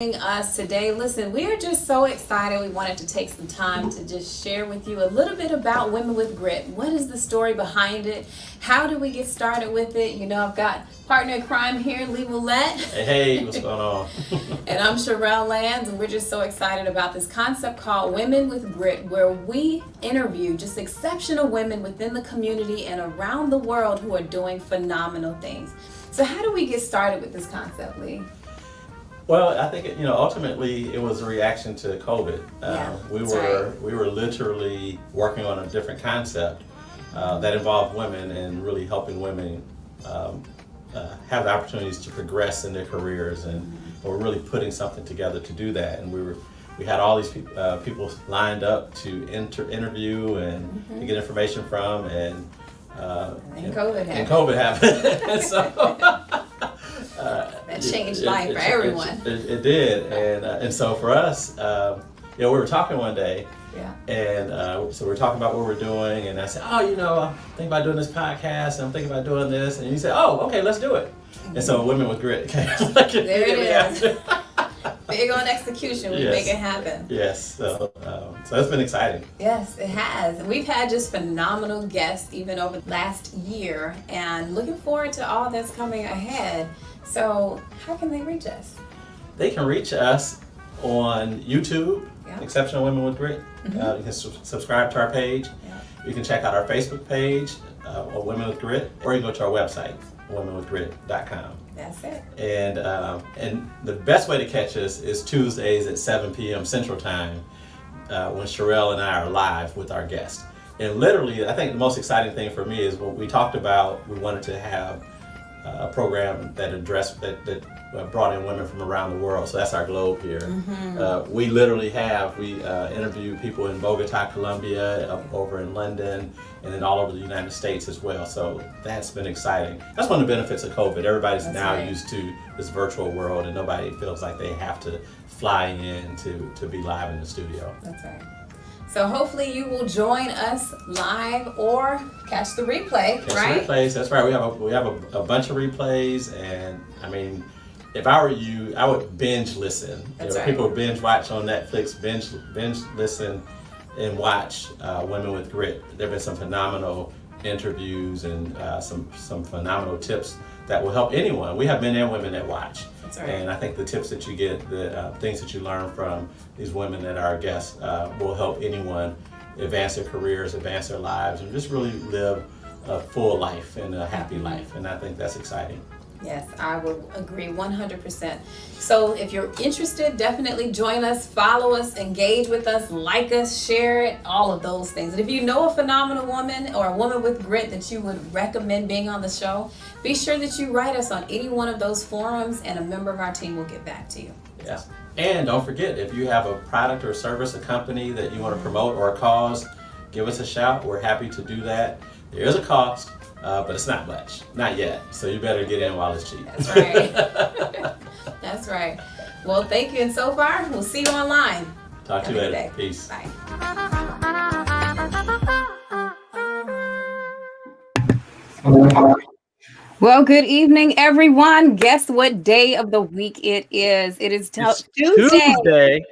Us today. Listen, we are just so excited. We wanted to take some time to just share with you a little bit about Women with Grit. What is the story behind it? How do we get started with it? You know, I've got partner in crime here, Lee Willette. Hey, what's going on? And I'm Sherelle Lands, and we're just so excited about this concept called Women with Grit, where we interview just exceptional women within the community and around the world who are doing phenomenal things. So how do we get started with this concept, Lee? Well, I think ultimately it was a reaction to COVID. We were literally working on a different concept that involved women and really helping women have the opportunities to progress in their careers, and we're really putting something together to do that. And we had all these people lined up to interview and to get information from, and COVID happened. And so. That changed life for everyone. It did, and so for us, we were talking one day, and so we were talking about what we're doing, and I said, I'm thinking about doing this podcast, and I'm thinking about doing this, and you said, okay, let's do it. And so Women with Grit came. There it is. Big on execution, we make it happen. Yes, so it's been exciting. Yes, it has. We've had just phenomenal guests even over the last year, and looking forward to all that's coming ahead. So how can they reach us? They can reach us on YouTube, Exceptional Women with Grit. You can subscribe to our page. You can check out our Facebook page, Women with Grit, or you can go to our website, womenwithgrit.com. That's it. And the best way to catch us is Tuesdays at 7 p.m. Central Time, when Sherelle and I are live with our guests. And literally, I think the most exciting thing for me is what we talked about. We wanted to have a program that brought in women from around the world. So that's our globe here. We literally interview people in Bogota, Colombia, over in London, and then all over the United States as well. So that's been exciting. That's one of the benefits of COVID. Everybody's used to this virtual world, and nobody feels like they have to fly in to be live in the studio. That's right. So hopefully you will join us live or catch the replay, right? Replays, that's right. We have a bunch of replays, and I mean, if I were you, I would binge listen. People binge watch on Netflix, binge listen and watch Women with Grit. There've been some phenomenal interviews and some phenomenal tips that will help anyone. We have men and women that watch. That's right. And I think the tips that you get, the things that you learn from these women that are our guests will help anyone advance their careers, advance their lives, and just really live a full life and a happy life. And I think that's exciting. Yes, I would agree 100%. So if you're interested, definitely join us, follow us, engage with us, like us, share it, all of those things. And if you know a phenomenal woman or a woman with grit that you would recommend being on the show, be sure that you write us on any one of those forums, and a member of our team will get back to you. Yeah. And don't forget, if you have a product or service, a company that you want to promote or a cause, give us a shout. We're happy to do that. There is a cost. But it's not much, not yet. So you better get in while it's cheap. That's right. That's right. Well, thank you. And so far, we'll see you online. Talk to you later. Peace. Bye. Well, good evening, everyone. Guess what day of the week it is? It is Tuesday.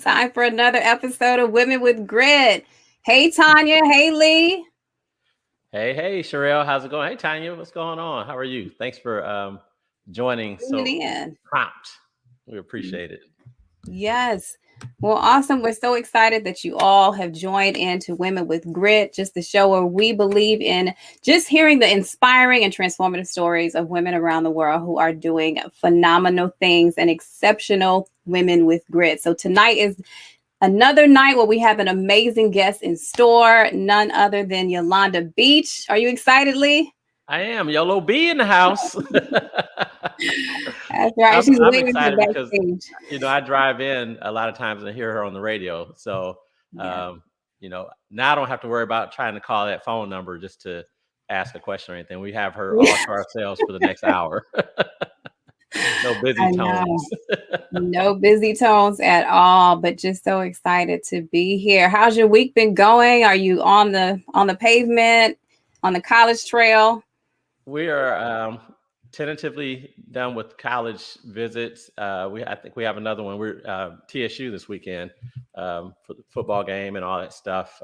Time for another episode of Women with Grit. Hey, Tanya. Hey, Lee. Hey, Sherelle, how's it going? Hey, Tanya, what's going on? How are you? Thanks for joining so prompt. We appreciate it. Yes. Well, awesome. We're so excited that you all have joined into Women with Grit, just the show where we believe in just hearing the inspiring and transformative stories of women around the world who are doing phenomenal things and exceptional women with grit. So tonight is another night where we have an amazing guest in store, none other than Yolanda Beech. Are you excited, Lee? I am. Yolo B in the house. That's right. She's I'm excited because, I drive in a lot of times and I hear her on the radio. So, now I don't have to worry about trying to call that phone number just to ask a question or anything. We have her all to ourselves for the next hour. No busy tones. No busy tones at all, but just so excited to be here. How's your week been going? Are you on the pavement, on the college trail? We are tentatively done with college visits. I think we have another one. We're TSU this weekend for the football game and all that stuff.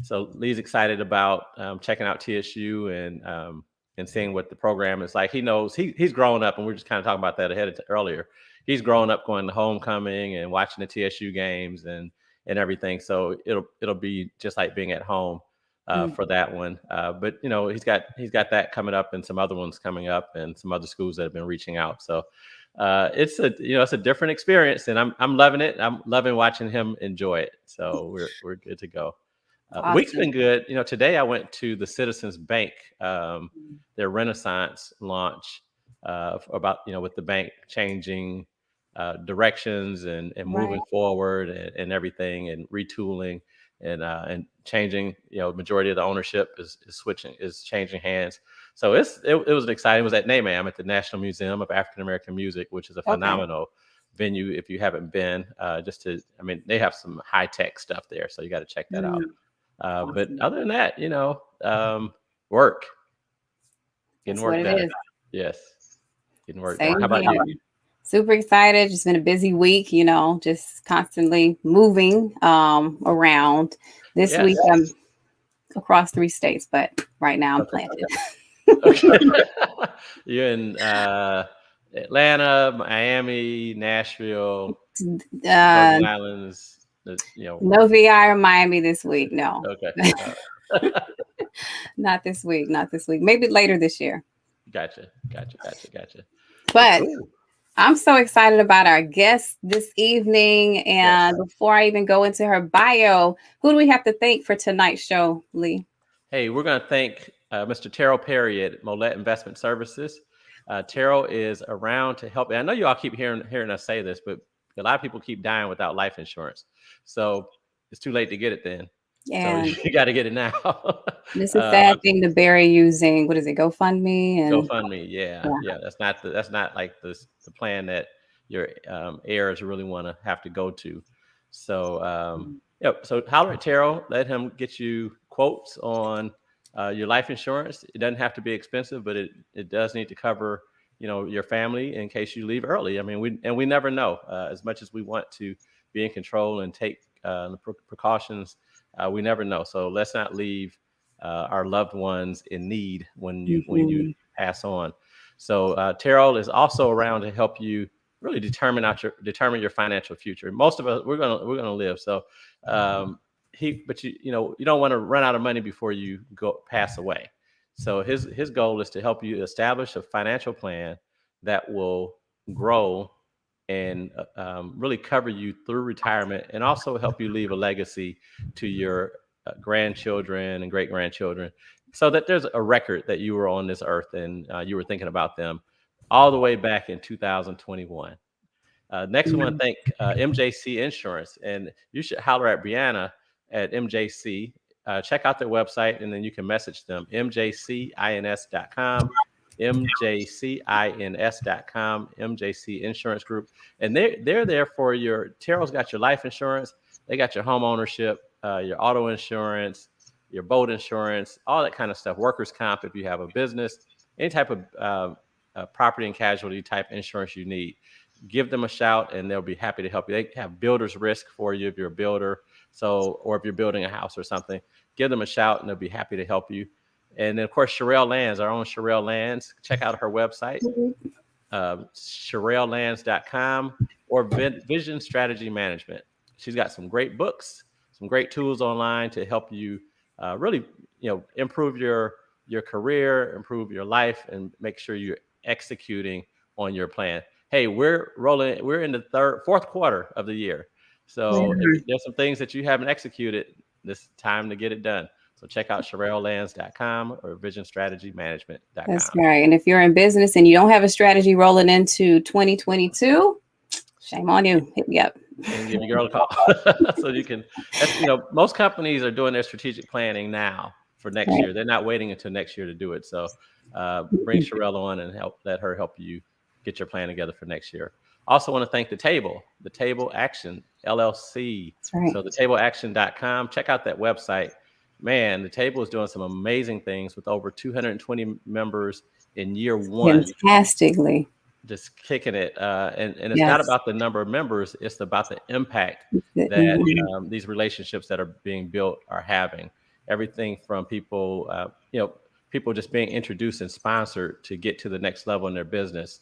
So Lee's excited about checking out TSU and seeing what the program is like. He knows he's growing up, and we're just kind of talking about that earlier. He's growing up going to homecoming and watching the TSU games and everything. So it'll be just like being at home for that one. But he's got that coming up, and some other ones coming up, and some other schools that have been reaching out. So it's a different experience, and I'm loving it. I'm loving watching him enjoy it. So we're good to go. Awesome. Week's been good. Today I went to the Citizens Bank, their Renaissance launch about with the bank changing directions and moving forward and everything, and retooling and changing. Majority of the ownership is changing hands. So it was exciting. It was at NAMAM at the National Museum of African American Music, which is a phenomenal venue if you haven't been. They have some high tech stuff there, so you got to check that out. Awesome. But other than that, work, getting work done. Yes, getting work done. How about you? Super excited. Just been a busy week, just constantly moving around. This week I'm across 3 states, but right now I'm planted. Okay. You're in Atlanta, Miami, Nashville, Virgin Islands. No VI or Miami this week. No. Okay. Not this week. Maybe later this year. Gotcha. But I'm so excited about our guest this evening. And before I even go into her bio, who do we have to thank for tonight's show, Lee? Hey, we're going to thank Mr. Terrell Perry at Molet Investment Services. Terrell is around to help. And I know you all keep hearing us say this, but a lot of people keep dying without life insurance. So it's too late to get it then. Yeah. So you got to get it now. It's a sad thing to bury using, what is it, GoFundMe? GoFundMe, yeah. That's not like the plan that your heirs really want to have to go to. So so holler at Terrell, let him get you quotes on your life insurance. It doesn't have to be expensive, but it does need to cover your family in case you leave early. I mean, we never know. As much as we want to be in control and take the precautions, we never know. So let's not leave our loved ones in need when you pass on. So Terrell is also around to help you really determine your financial future. Most of us we're gonna live. So but you don't want to run out of money before you pass away. So his goal is to help you establish a financial plan that will grow and really cover you through retirement, and also help you leave a legacy to your grandchildren and great-grandchildren, so that there's a record that you were on this earth and you were thinking about them all the way back in 2021. Next, we want to thank MJC Insurance, and you should holler at Brianna at MJC. Check out their website, and then you can message them, mjcins.com, mjcins.com, MJC Insurance Group. And they're there for Terrell's got your life insurance, they got your home ownership, your auto insurance, your boat insurance, all that kind of stuff, workers' comp if you have a business, any type of property and casualty type insurance you need. Give them a shout and they'll be happy to help you. They have builder's risk for you if you're a builder, or if you're building a house or something. Give them a shout and they'll be happy to help you. And then, of course, Sherelle Lands, our own Sherelle Lands. Check out her website, sherellelands.com, or Vision Strategy Management. She's got some great books, some great tools online to help you really, improve your career, improve your life, and make sure you're executing on your plan. Hey, we're in the fourth quarter of the year. So if there's some things that you haven't executed, this time to get it done. So check out sherellelands.com or visionstrategymanagement.com. That's right. And if you're in business and you don't have a strategy rolling into 2022, shame on you. Hit me up. And give your girl a call. So you can, most companies are doing their strategic planning now for next year. They're not waiting until next year to do it. So bring Sherelle on and let her help you get your plan together for next year. Also want to thank the Table Action LLC. Right. So thetableaction.com. Check out that website. Man, the Table is doing some amazing things with over 220 members in year one, Fantastically. just kicking it. And it's not Yes. about the number of members; it's about the impact that Mhm. these relationships that are being built are having. Everything from people, people just being introduced and sponsored to get to the next level in their business.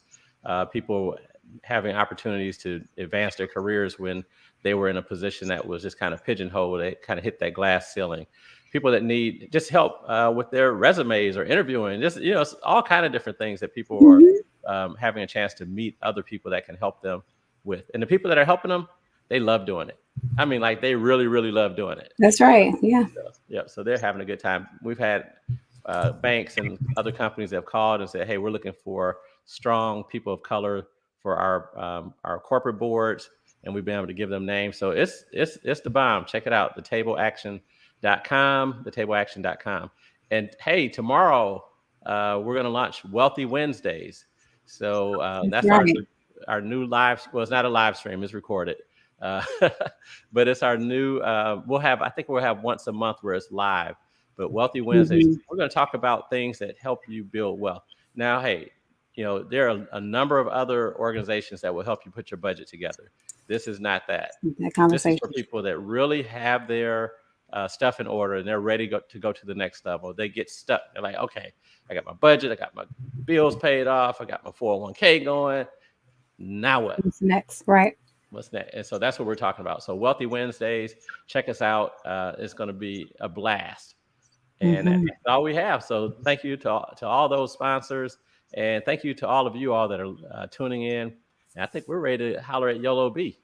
People having opportunities to advance their careers when they were in a position that was just kind of pigeonholed. They kind of hit that glass ceiling. People that need just help with their resumes or interviewing, just all kind of different things that people are Mhm. having a chance to meet other people that can help them with. And the people that are helping them, they love doing it. I mean, like they really, really love doing it. That's right. Yeah. Yep. So they're having a good time. We've had banks and other companies that have called and said, "Hey, we're looking for strong people of color for our corporate boards," and we've been able to give them names. So it's the bomb. Check it out, thetableaction.com. And hey, tomorrow we're going to launch Wealthy Wednesdays. So That's that's right. our new live. Well, it's not a live stream; it's recorded. Uh, but it's our new. I think we'll have once a month where it's live. But Wealthy Wednesdays, Mhm. we're going to talk about things that help you build wealth. Now, hey, there are a number of other organizations that will help you put your budget together. This is not that. That This is for conversation. people that really have their stuff in order and they're ready to go to the next level. They get stuck. They're like, okay, I got my budget, I got my bills paid off, I got my 401k going. Now what? What's next? Right. What's next? And so that's what we're talking about. So Wealthy Wednesdays, check us out. It's going to be a blast. And that's Hmm. all we have. So thank you to all those sponsors. And thank you to all of you all that are tuning in. And I think we're ready to holler at YOLO B.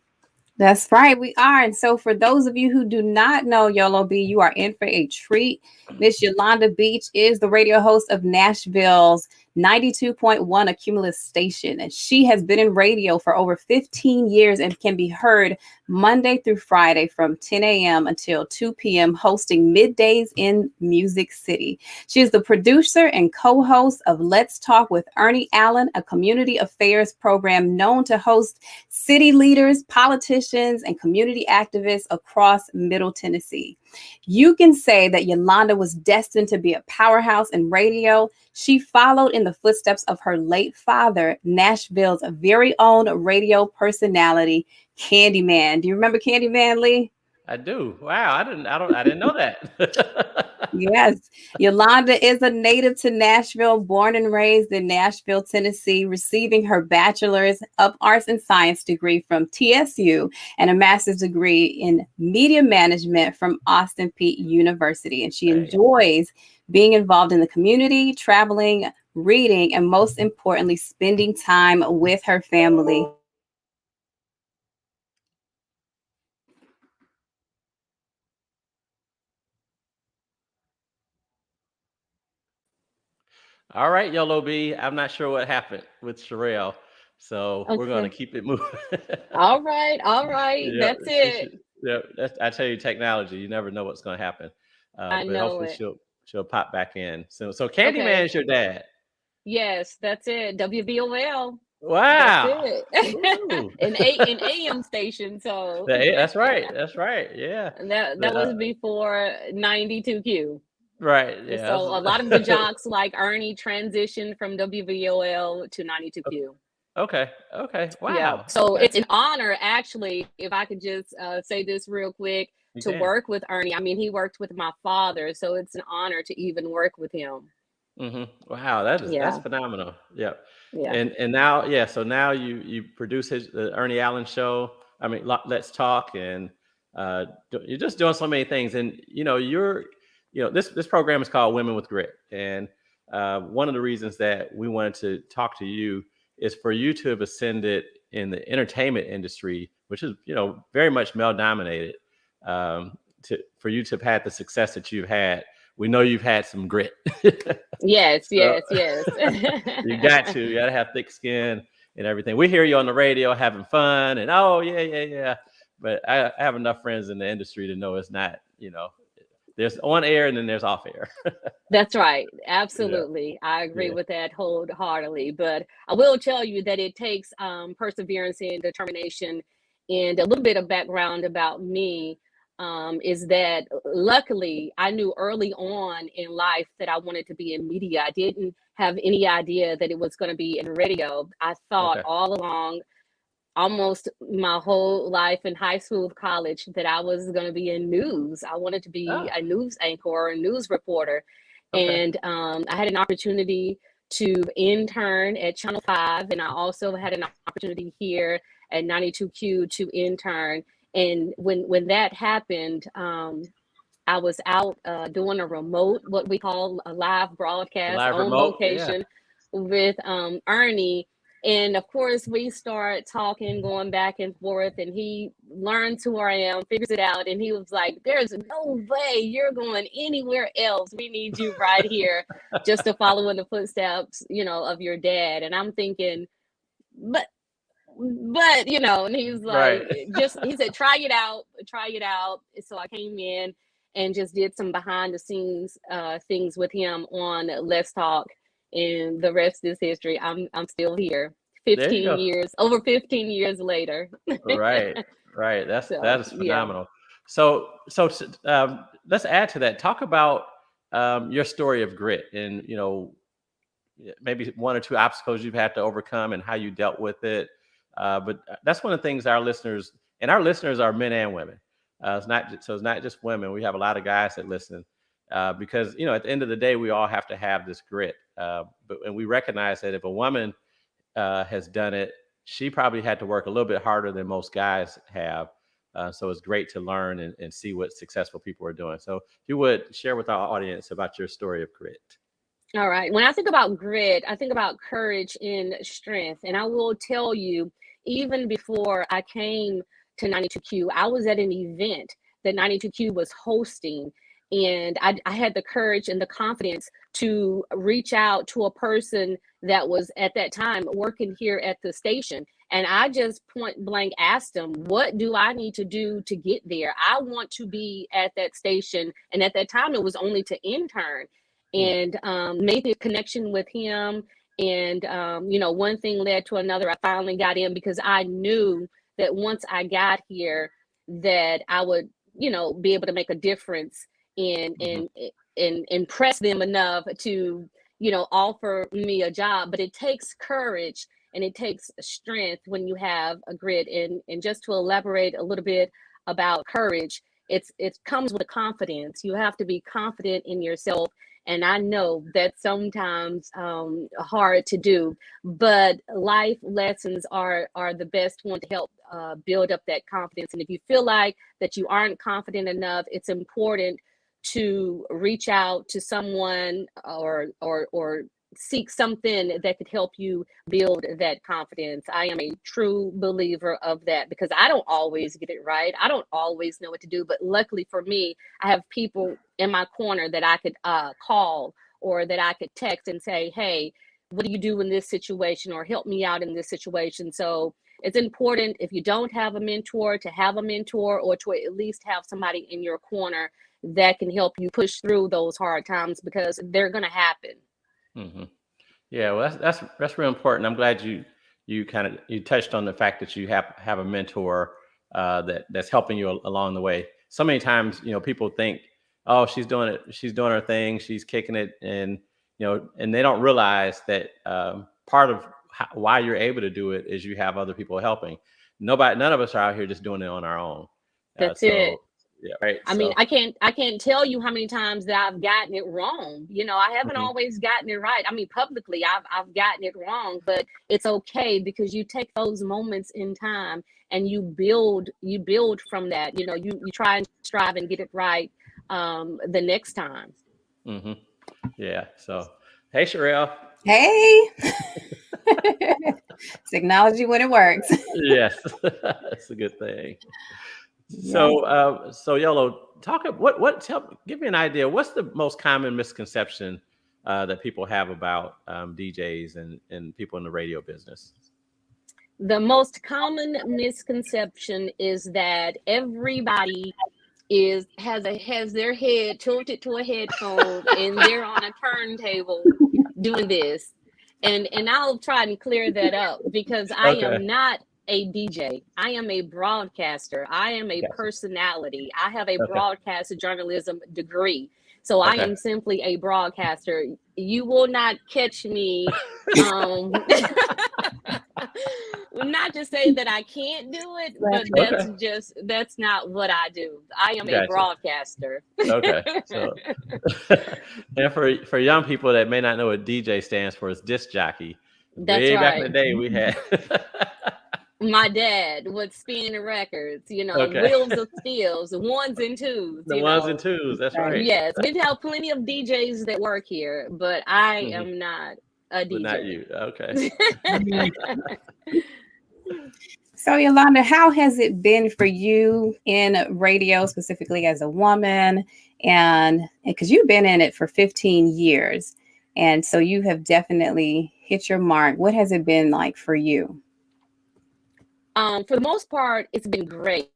That's right, we are. And so, for those of you who do not know Yolo B, you are in for a treat. Miss Yolanda Beech is the radio host of Nashville's 92.1 Accumulus station. And she has been in radio for over 15 years and can be heard Monday through Friday from 10 a.m. until 2 p.m., hosting middays in Music City. She is the producer and co host of Let's Talk with Ernie Allen, a community affairs program known to host city leaders, politicians, and community activists across Middle Tennessee. You can say that Yolanda was destined to be a powerhouse in radio. She followed in the footsteps of her late father, Nashville's very own radio personality, Candyman. Do you remember Candyman, Lee? I do. Wow. I didn't know that. Yes, Yolanda is a native to Nashville, born and raised in Nashville, Tennessee, receiving her bachelor's of arts and science degree from TSU and a master's degree in media management from Austin Peay University. And she Hey. enjoys being involved in the community, traveling, reading, and most importantly, spending time with her family. All right, YOLO B. I'm not sure what happened with Sherelle. So we're going to Okay. keep it moving. All right. All right. Yeah, That's it. yeah. I tell you, technology. You never know what's going to happen. I But know hopefully it. she'll pop back in. So Candyman Okay. is your dad. Yes, that's it. WBOL. That's Wow. it. Woo. An AM station. So That's right. That's right. Yeah. and that The, was before 92Q. right. And Yeah. so a lot of the jocks like Ernie transitioned from WBOL to 92Q. Okay. Okay. Yeah. Wow. So Okay. it's an honor, actually, if I could just say this real quick, You to can. work with Ernie. I mean, he worked with my father, so it's an honor to even work with him. Wow, that's Yeah. phenomenal. Yeah, Yeah. and now yeah, so now you produce the Ernie Allen show. I mean, Let's Talk, and you're just doing so many things. And this program is called Women with Grit, and one of the reasons that we wanted to talk to you is for you to have ascended in the entertainment industry, which is very much male dominated. For you to have had the success that you've had, we know you've had some grit. Yes, So yes, yes. you got to have thick skin and everything. We hear you on the radio having fun and oh yeah, yeah, yeah. But I have enough friends in the industry to know it's not, there's on air and then there's off air. That's right. Yeah, Absolutely. I agree yeah. with that wholeheartedly. But I will tell you that it takes perseverance and determination. And a little bit of background about me. is that luckily I knew early on in life that I wanted to be in media. I didn't have any idea that it was going to be in radio. I thought Okay. all along, almost my whole life in high school, college, that I was going to be in news. I wanted to be Ah, a news anchor or a news reporter. okay. And I had an opportunity to intern at Channel 5, and I also had an opportunity here at 92Q to intern. And when that happened, I was out doing a remote, what we call a live broadcast Live on remote. Yeah. location with Ernie. And of course, we start talking, going back and forth, and he learns who I am, figures it out. And he was like, there's no way you're going anywhere else. We need you right here just to follow in the footsteps, of your dad. And I'm thinking, but and he's like, Right. he said, try it out. So I came in and just did some behind the scenes things with him on Let's Talk, and the rest is history. I'm still here There you go. over 15 years later. Right. Right. That So is yeah. phenomenal. So let's add to that. Talk about your story of grit, and maybe one or two obstacles you've had to overcome and how you dealt with it. But that's one of the things our listeners are men and women. It's not just women. We have a lot of guys that listen because at the end of the day, we all have to have this grit. And we recognize that if a woman has done it, she probably had to work a little bit harder than most guys have. So it's great to learn and see what successful people are doing. So if you would share with our audience about your story of grit. All right. When I think about grit, I think about courage and strength. And I will tell you, even before I came to 92Q, I was at an event that 92Q was hosting. And I had the courage and the confidence to reach out to a person that was at that time working here at the station. And I just point blank asked him, what do I need to do to get there? I want to be at that station. And at that time, it was only to intern. And made the connection with him. And, one thing led to another. I finally got in because I knew that once I got here, that I would, be able to make a difference and impress them enough to, offer me a job. But it takes courage and it takes strength when you have a grit. And just to elaborate a little bit about courage, it comes with a confidence. You have to be confident in yourself. And I know that's sometimes hard to do, but life lessons are the best one to help build up that confidence. And if you feel like that you aren't confident enough, it's important to reach out to someone or seek something that could help you build that confidence. I am a true believer of that because I don't always get it right. I don't always know what to do, but luckily for me, I have people in my corner that I could call or that I could text and say, hey, what do you do in this situation, or help me out in this situation? So it's important, if you don't have a mentor, to have a mentor, or to at least have somebody in your corner that can help you push through those hard times, because they're going to happen. Mm-hmm. Yeah, well, that's real important. I'm glad you touched on the fact that you have a mentor that's helping you along the way. So many times, people think, oh, she's doing her thing, she's kicking it, and and they don't realize that part of why you're able to do it is you have other people helping. None of us are out here just doing it on our own. That's it. Yeah, right. I mean, I can't tell you how many times that I've gotten it wrong. I haven't always gotten it right. I mean, publicly, I've gotten it wrong, but it's okay because you take those moments in time and you build from that. You try and strive and get it right the next time. Mm-hmm. Yeah. So, hey, Sherelle. Hey. It's technology when it works. Yes, that's a good thing. Yes. So Yolo, give me an idea. What's the most common misconception that people have about DJs and people in the radio business? The most common misconception is that everybody has their head tilted to a headphone and they're on a turntable doing this. And I'll try and clear that up because I am not a DJ. I am a broadcaster. I am a Gotcha. personality. I have a Okay. broadcast journalism degree. So I Okay. am simply a broadcaster. You will not catch me. Um, not to say that I can't do it, but Gotcha. Okay. that's not what I do. I am a Gotcha. broadcaster. Okay. So, and for young people that may not know what DJ stands for, it's disc jockey. That's Way back in the right. day, we had. My dad would spin the records, Okay. wheels of steels, ones and twos, The ones and twos. That's Right. right. Yes, we have plenty of DJs that work here, but I Mhm. am not a But not DJ. you. Okay. So, Yolanda, how has it been for you in radio, specifically as a woman? And because you've been in it for 15 years, and so you have definitely hit your mark. What has it been like for you? For the most part, it's been great.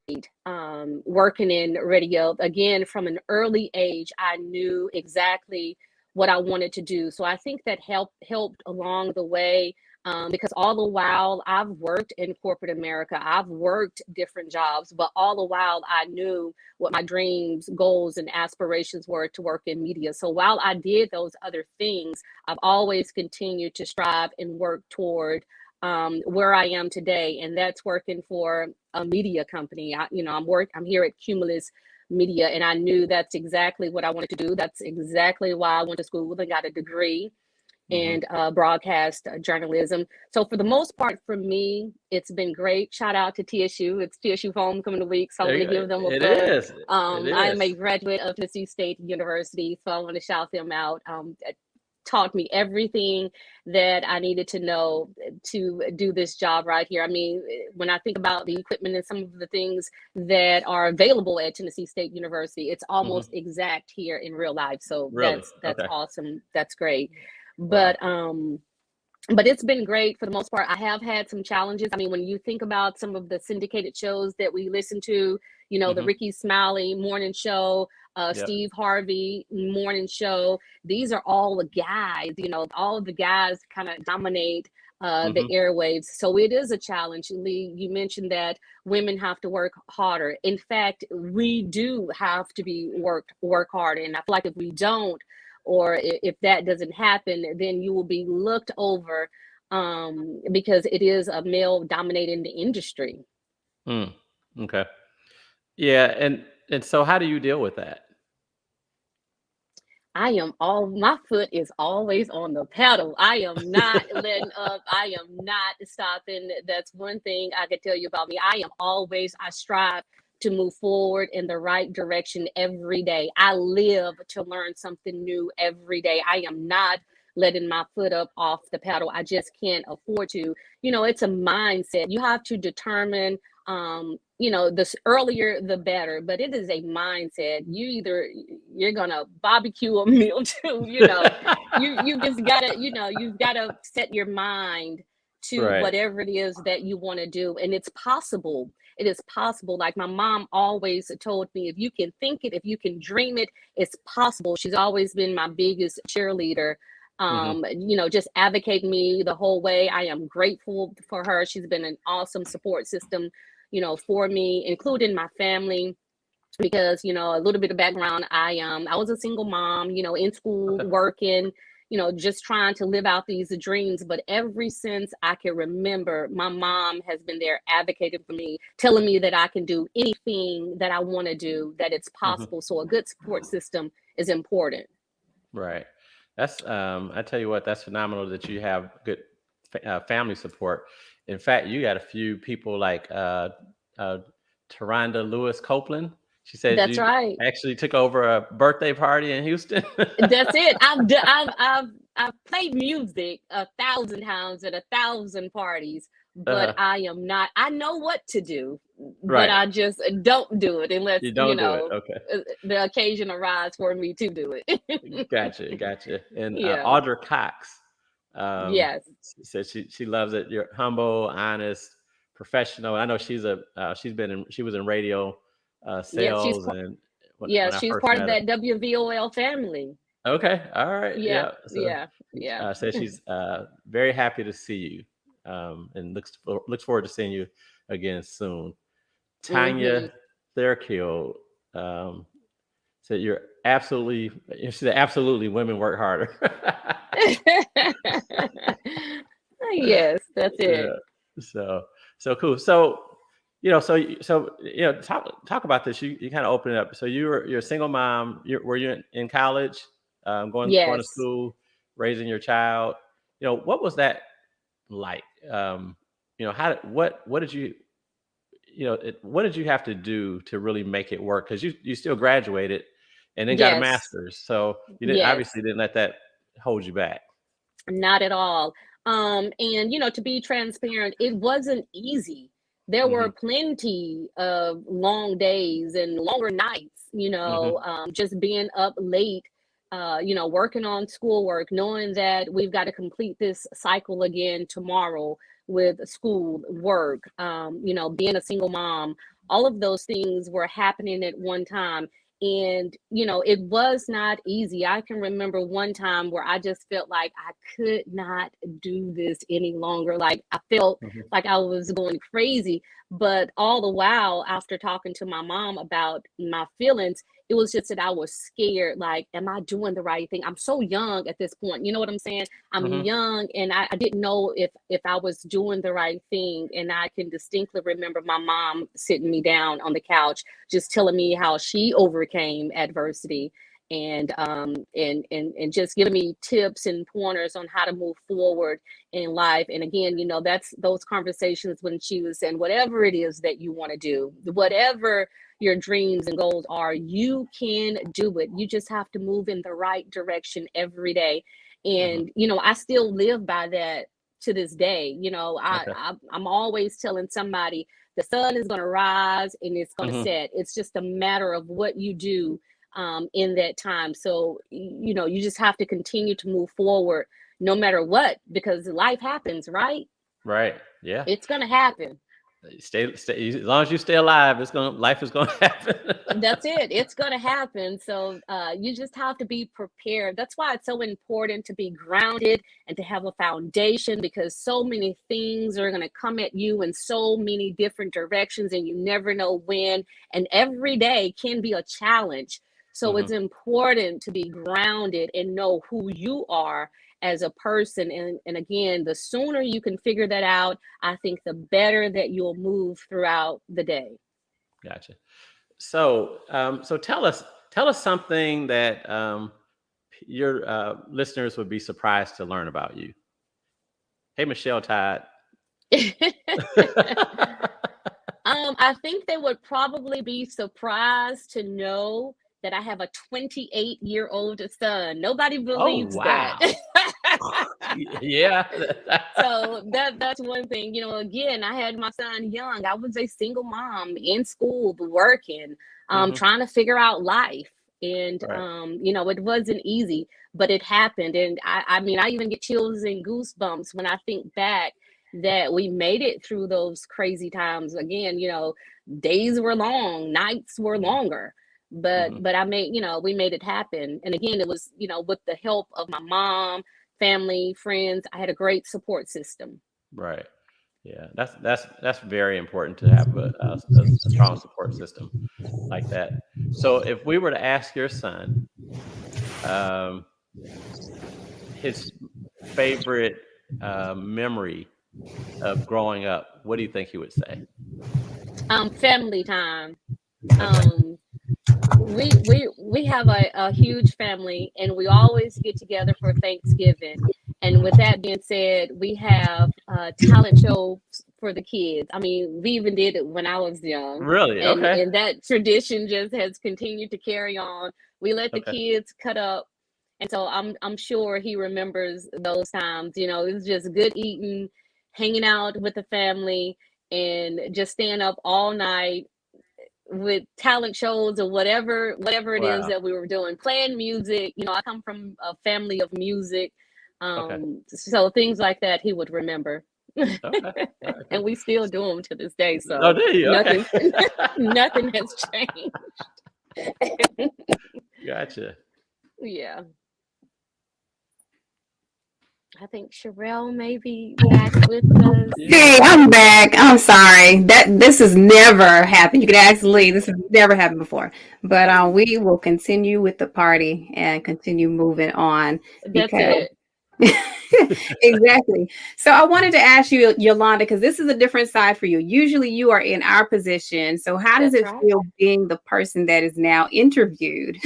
Working in radio again from an early age, I knew exactly what I wanted to do. So I think that helped along the way. Because all the while I've worked in corporate America, I've worked different jobs, but all the while I knew what my dreams, goals, and aspirations were to work in media. So while I did those other things, I've always continued to strive and work toward where I am today, and that's working for a media company. I'm here at Cumulus Media, and I knew that's exactly what I wanted to do. That's exactly why I went to school and got a degree Mhm. in broadcast journalism. So for the most part, for me, it's been great. Shout out to TSU. It's TSU homecoming week, so I There want you to go. give them a It plug. is. It I am a is. graduate of Tennessee State University, so I want to shout them out. It taught me everything that I needed to know to do this job right here. I mean, when I think about the equipment and some of the things that are available at Tennessee State University, it's Mhm. almost exact here in real life. So Really? that's Okay. awesome. That's great. Wow. But it's been great for the most part. I have had some challenges. I mean, when you think about some of the syndicated shows that we listen to, the Mhm. Ricky Smiley morning show, Yep. Steve Harvey morning show, these are all the guys, all of the guys kind of dominate the Mhm. airwaves. So it is a challenge. Lee, you mentioned that women have to work harder. In fact, we do have to work harder. And I feel like if we don't, or if that doesn't happen, then you will be looked over because it is a male dominating the industry. Mm. Okay. Yeah, and so how do you deal with that? My foot is always on the pedal. I am not letting up. I am not stopping. That's one thing I could tell you about me. I strive to move forward in the right direction every day. I live to learn something new every day. I am not letting my foot up off the pedal. I just can't afford to. It's a mindset. You have to determine this earlier the better, but it is a mindset. You're gonna barbecue a meal too, you just gotta, you've gotta set your mind to Right. whatever it is that you want to do. And it's possible. It is possible. Like my mom always told me, if you can think it, if you can dream it, it's possible. She's always been my biggest cheerleader. Mhm. Just advocate me the whole way. I am grateful for her. She's been an awesome support system for me, including my family. Because a little bit of background, I was a single mom, in school, Okay. working, just trying to live out these dreams. But ever since I can remember, my mom has been there advocating for me, telling me that I can do anything that I want to do, that it's Mhm. possible. So a good support system is important. Right. That's I tell you what, that's phenomenal that you have good family support. In fact, you got a few people like uh Taronda Lewis Copeland. She said That's you right. actually took over a birthday party in Houston. That's it. I've played music 1,000 times at 1,000 parties, but uh, I am not. I know what to do, but right. I just don't do it unless You don't do it. Okay. the occasion arrives for me to do it. Gotcha. Gotcha. And Yeah. Audra Cox Yes. said she loves it. You're humble, honest, professional. I know she was in radio Yes. sales and when Yes. I She's first part of met her. that WVOL family. Okay. All right. Yeah. Yeah. So Yeah. Yeah. said she's very happy to see you. and looks forward to seeing you again soon. Hmm. Tanya Therkill said she said absolutely women work harder. Yes, that's it. Yeah. So cool. So talk about this. You kind of open it up. So you're a single mom. Were you in college, going to Yes. school, raising your child? What was that like? What did you what did you have to do to really make it work? Because you still graduated and then got a Yes. master's, so you Yes. obviously didn't let that hold you back. Not at all. And to be transparent, it wasn't easy. There Hmm. were plenty of long days and longer nights, Hmm. just being up late, working on schoolwork, knowing that we've got to complete this cycle again tomorrow with school, work, being a single mom. All of those things were happening at one time. And it was not easy. I can remember one time where I just felt like I could not do this any longer. Like I felt Hmm. like I was going crazy. But all the while, after talking to my mom about my feelings, it was just that I was scared. Like, am I doing the right thing? I'm so young at this point. You know what I'm saying? I'm Hmm. young, and I didn't know if I was doing the right thing. And I can distinctly remember my mom sitting me down on the couch, just telling me how she overcame adversity, and just giving me tips and pointers on how to move forward in life. And again, that's those conversations when she was saying, whatever it is that you want to do, whatever your dreams and goals are, you can do it. You just have to move in the right direction every day. Hmm. And I still live by that to this day. Okay. I'm always telling somebody the sun is going to rise and it's going to Hmm. set. It's just a matter of what you do in that time. So you just have to continue to move forward no matter what, because life happens, right? Right. Yeah. It's going to happen. Stay. As long as you stay alive, life is gonna happen. That's it. It's going to happen. So you just have to be prepared. That's why it's so important to be grounded and to have a foundation, because so many things are going to come at you in so many different directions and you never know when. And every day can be a challenge. So Hmm. it's important to be grounded and know who you are as a person. And again, the sooner you can figure that out, I think the better that you'll move throughout the day. Gotcha. So, tell us something that your listeners would be surprised to learn about you. Hey, Michelle Todd. I think they would probably be surprised to know that I have a 28-year-old son. Nobody Oh, believes that. wow. Yeah. So that's one thing. Again, I had my son young. I was a single mom in school, working, Hmm. trying to figure out life. And Right. it wasn't easy, but it happened. And I mean, I even get chills and goosebumps when I think back that we made it through those crazy times. Again, days were long, nights were Hmm. longer. But Hmm. we made it happen. And again, it was, with the help of my mom, family, friends. I had a great support system. Right. Yeah. That's very important to have a strong support system like that. So, if we were to ask your son, um, his favorite memory of growing up, what do you think he would say? Family time. Okay. Um, we have a huge family, and we always get together for Thanksgiving. And with that being said, we have talent shows for the kids. I mean, we even did it when I was young, Really? and Okay. that tradition just has continued to carry on. We let the Okay. kids cut up, and so I'm sure he remembers those times. It was just good eating, hanging out with the family, and just staying up all night with talent shows or whatever it is Wow. that we were doing, playing music. I come from a family of music, Okay. so things like that he would remember. Okay. All right. Cool. And we still do them to this day, Oh, so do you? Okay. nothing nothing has changed. Gotcha. Yeah. I think Sherelle may be back with us. Hey, I'm back. I'm sorry. This has never happened. You could ask Lee. This has never happened before. But we will continue with the party and continue moving on That's because it. exactly. So I wanted to ask you, Yolanda, because this is a different side for you. Usually you are in our position. So how does That's it right. feel being the person that is now interviewed?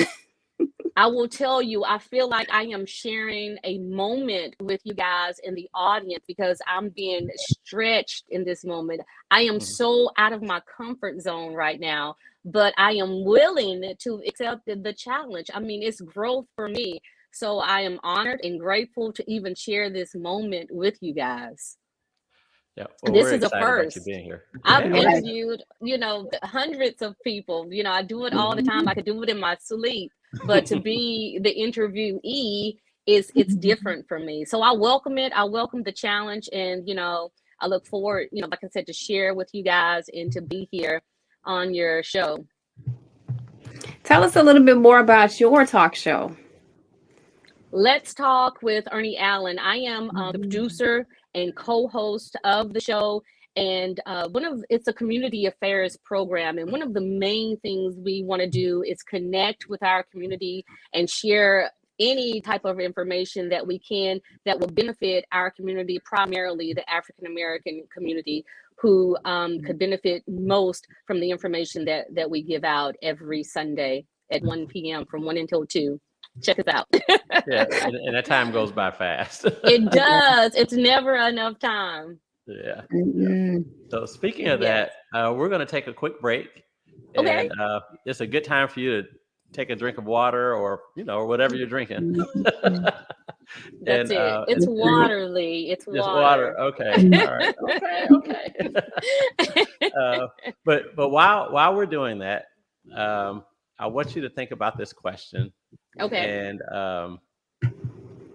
I will tell you, I feel like I am sharing a moment with you guys in the audience because I'm being stretched in this moment. I am Mhm. so out of my comfort zone right now, but I am willing to accept the challenge. I mean, it's growth for me. So I am honored and grateful to even share this moment with you guys. Yeah. Well, This we're is a excited about you first. being here. I've Yeah, we're Yes. excited. interviewed, hundreds of people. I do it all the time. Mhm. I could do it in my sleep, but to be the interviewee it's different for me. So I welcome it. I welcome the challenge, and I look forward, like I said, to share with you guys and to be here on your show. Tell us a little bit more about your talk show. Let's talk with Ernie Allen. I am the Mhm. producer and co-host of the show, and it's a community affairs program. And one of the main things we want to do is connect with our community and share any type of information that we can that will benefit our community, primarily the African American community, who could benefit most from the information that we give out every Sunday at 1 p.m. from 1 until 2. Check us out. Yeah, and that time goes by fast. It does. It's never enough time. Yeah, yeah. Mhm. So speaking of Yes. that, we're going to take a quick break, Okay. and it's a good time for you to take a drink of water, or whatever you're drinking, Mhm. That's and it. It's water, Lee. It's just water. water. Okay, all right, okay, okay. uh, but while we're doing that, I want you to think about this question, Okay. and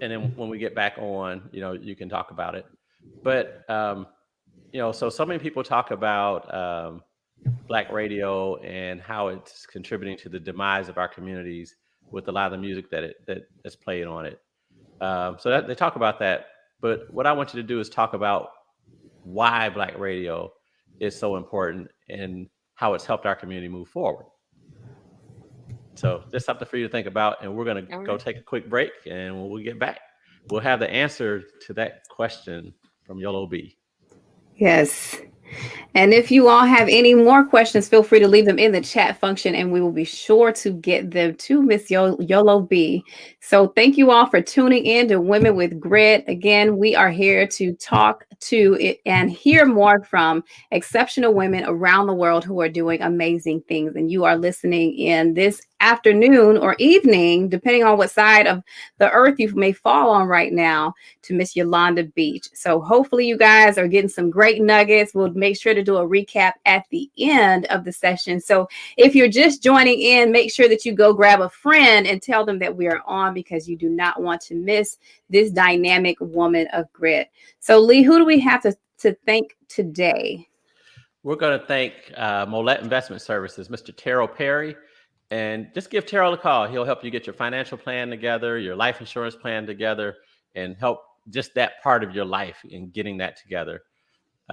then when we get back on, you can talk about it. But so many people talk about Black radio and how it's contributing to the demise of our communities with a lot of the music that's played on it. So that they talk about that. But what I want you to do is talk about why Black radio is so important and how it's helped our community move forward. So just something for you to think about. And we're going to All go right. take a quick break. And when we get back, we'll have the answer to that question from Yolo B. Yes. And if you all have any more questions, feel free to leave them in the chat function and we will be sure to get them to Miss Yolo B. So thank you all for tuning in to Women with Grit. Again, we are here to talk to it and hear more from exceptional women around the world who are doing amazing things. And you are listening in this afternoon or evening, depending on what side of the earth you may fall on right now, to Miss Yolanda Beech. So hopefully you guys are getting some great nuggets. We'll make sure to do a recap at the end of the session. So if you're just joining in, make sure that you go grab a friend and tell them that we are on, because you do not want to miss this dynamic woman of grit. So Lee, who do we have to thank today? We're going to thank Molet Investment Services, Mr. Terrell Perry. And just give Terrell a call. He'll help you get your financial plan together, your life insurance plan together, and help just that part of your life in getting that together.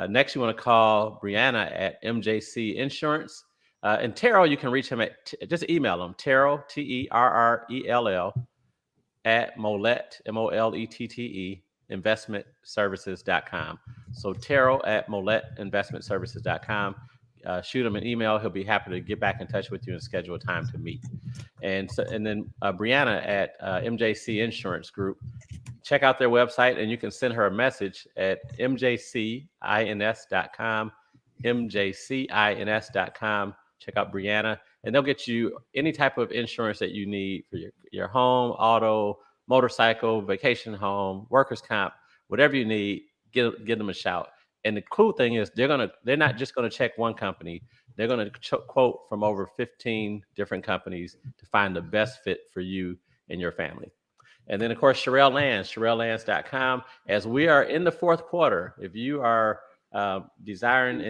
Next, you want to call Brianna at MJC Insurance. And Terrell, you can reach him just email him, Terrell, Terrell, at Molette, Mollette, investmentservices.com. So Terrell at MolletteInvestmentServices.com. Shoot him an email. He'll be happy to get back in touch with you and schedule a time to meet. And then Brianna at MJC Insurance Group. Check out their website, and you can send her a message at mjcins.com, mjcins.com. Check out Brianna, and they'll get you any type of insurance that you need for your home, auto, motorcycle, vacation home, workers' comp, whatever you need. Give them a shout. And the cool thing is they're not just going to check one company. They're going to quote from over 15 different companies to find the best fit for you and your family. And then, of course, Sherelle Lands, SherelleLands.com. As we are in the fourth quarter, if you are desiring,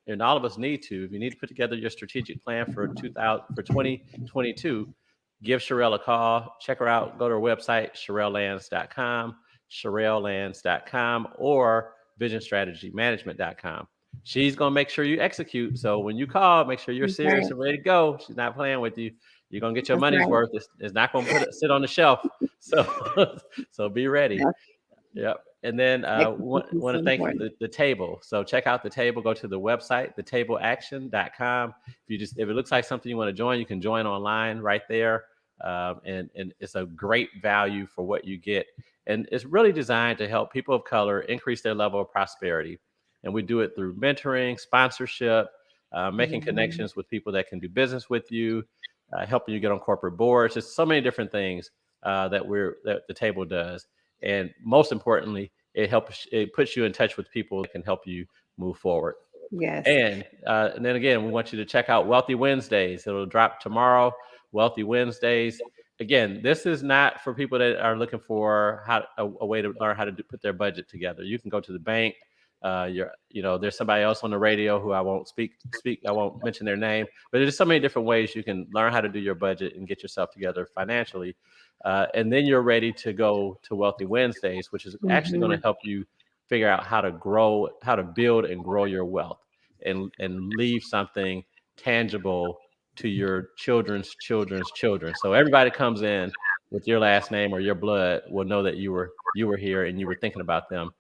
and all of us need to, if you need to put together your strategic plan for 2022, give Sherelle a call. Check her out. Go to her website, SherelleLands.com. SherelLands.com or VisionStrategyManagement.com. She's going to make sure you execute. So when you call, make sure you're serious and ready to go. She's not playing with you. You're going to get your money's worth. It's not going to sit on the shelf. So, so be ready. Yep. And then want to thank the table. So check out the table. Go to the website, thetableaction.com. If it looks like something you want to join, you can join online right there. And it's a great value for what you get. And it's really designed to help people of color increase their level of prosperity. And we do it through mentoring, sponsorship, making connections with people that can do business with you, helping you get on corporate boards. Just so many different things that the table does. And most importantly, it puts you in touch with people that can help you move forward. Yes. And then again, we want you to check out Wealthy Wednesdays. It'll drop tomorrow. Wealthy Wednesdays. Again, this is not for people that are looking for a way to learn how to put their budget together. You can go to the bank. There's somebody else on the radio who I won't speak. I won't mention their name, but there's so many different ways you can learn how to do your budget and get yourself together financially. And then you're ready to go to Wealthy Wednesdays, which is actually going to help you figure out how to build and grow your wealth and leave something tangible to your children's children's children. So everybody comes in with your last name or your blood will know that you were here and you were thinking about them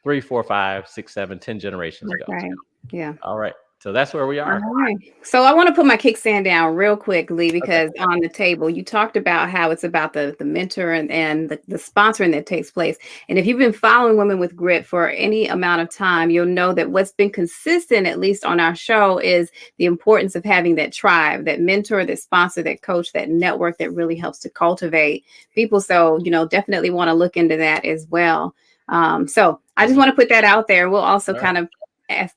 3, 4, 5, 6, 7, 10 generations ago. Right. Yeah. All right. So that's where we are. All right. So I want to put my kickstand down real quickly because on the table, you talked about how it's about the mentor and the sponsoring that takes place. And if you've been following Women with Grit for any amount of time, you'll know that what's been consistent, at least on our show, is the importance of having that tribe, that mentor, that sponsor, that coach, that network that really helps to cultivate people. So, definitely want to look into that as well. So I just want to put that out there. We'll also kind of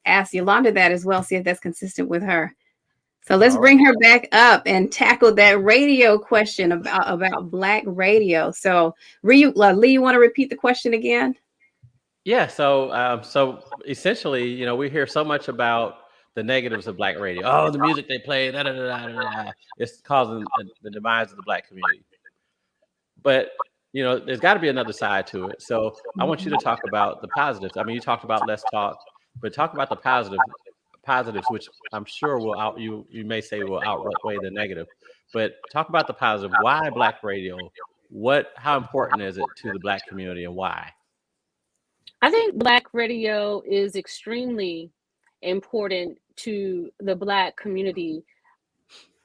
ask Yolanda that as well, see if that's consistent with her. So let's bring her back up and tackle that radio question about Black radio. So Lee, you want to repeat the question again? Yeah. So essentially, we hear so much about the negatives of Black radio. Oh, the music they play, it's causing the demise of the Black community. But there's got to be another side to it. So I want you to talk about the positives. I mean, you talked about let's talk, but talk about the positives, which I'm sure you may say will outweigh the negative. But talk about the positive. Why Black radio? How important is it to the Black community and why? I think Black radio is extremely important to the Black community.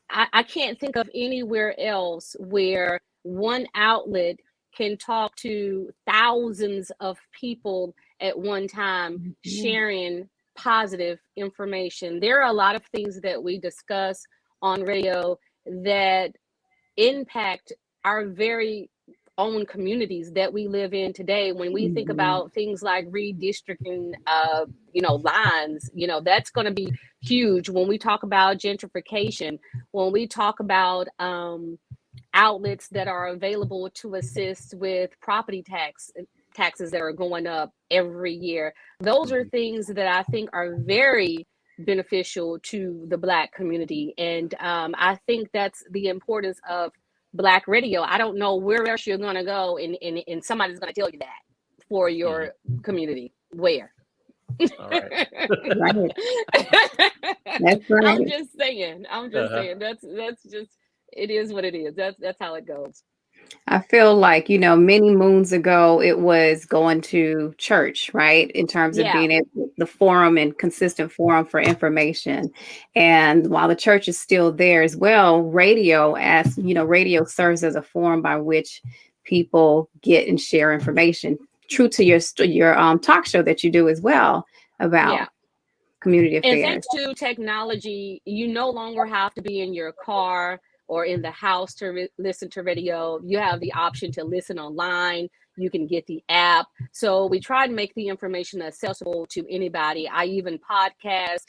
I can't think of anywhere else where one outlet can talk to thousands of people at one time, sharing positive information. There are a lot of things that we discuss on radio that impact our very own communities that we live in today. When we think about things like redistricting, lines, that's going to be huge. When we talk about gentrification, when we talk about outlets that are available to assist with property taxes that are going up every year. Those are things that I think are very beneficial to the Black community. And I think that's the importance of Black radio. I don't know where else you're going to go and somebody's going to tell you that for your community. Where? All right. That's right. I'm just saying. That's just, it is what it is. That's how it goes. I feel like, many moons ago, it was going to church, right? In terms of being the forum and consistent forum for information. And while the church is still there as well, radio radio serves as a forum by which people get and share information. True to your talk show that you do as well about community affairs. And thanks to technology, you no longer have to be in your car or in the house to listen to radio. You have the option to listen online. You can get the app. So we try to make the information accessible to anybody. I even podcast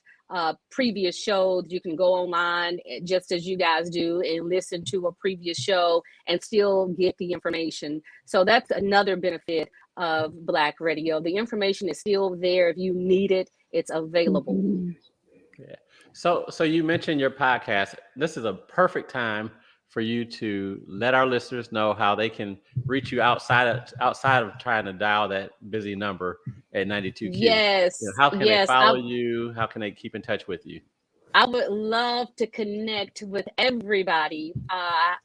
previous shows. You can go online just as you guys do and listen to a previous show and still get the information. So that's another benefit of Black radio. The information is still there. If you need it, it's available. Yeah. So you mentioned your podcast. This is a perfect time for you to let our listeners know how they can reach you outside of trying to dial that busy number at 92Q. Yes, How can they yes. follow you? How can they keep in touch with you? I would love to connect with everybody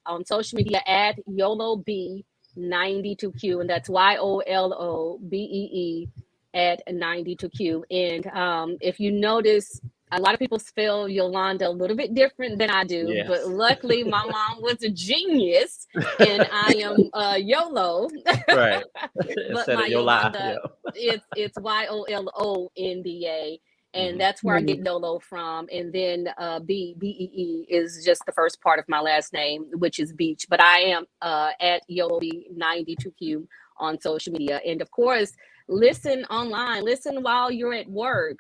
on social media at YoloBee92Q, and that's YOLOBEE at 92Q. And if you notice, a lot of people spell Yolanda a little bit different than I do, Yes. but luckily my mom was a genius, and I am YOLO. Right. But Instead my of Yola. Yolanda, it's YOLONDA. And Mhm. that's where I get YOLO from. And then BEE is just the first part of my last name, which is Beech. But I am at YoloBee92Q on social media. And of course, listen online, listen while you're at work.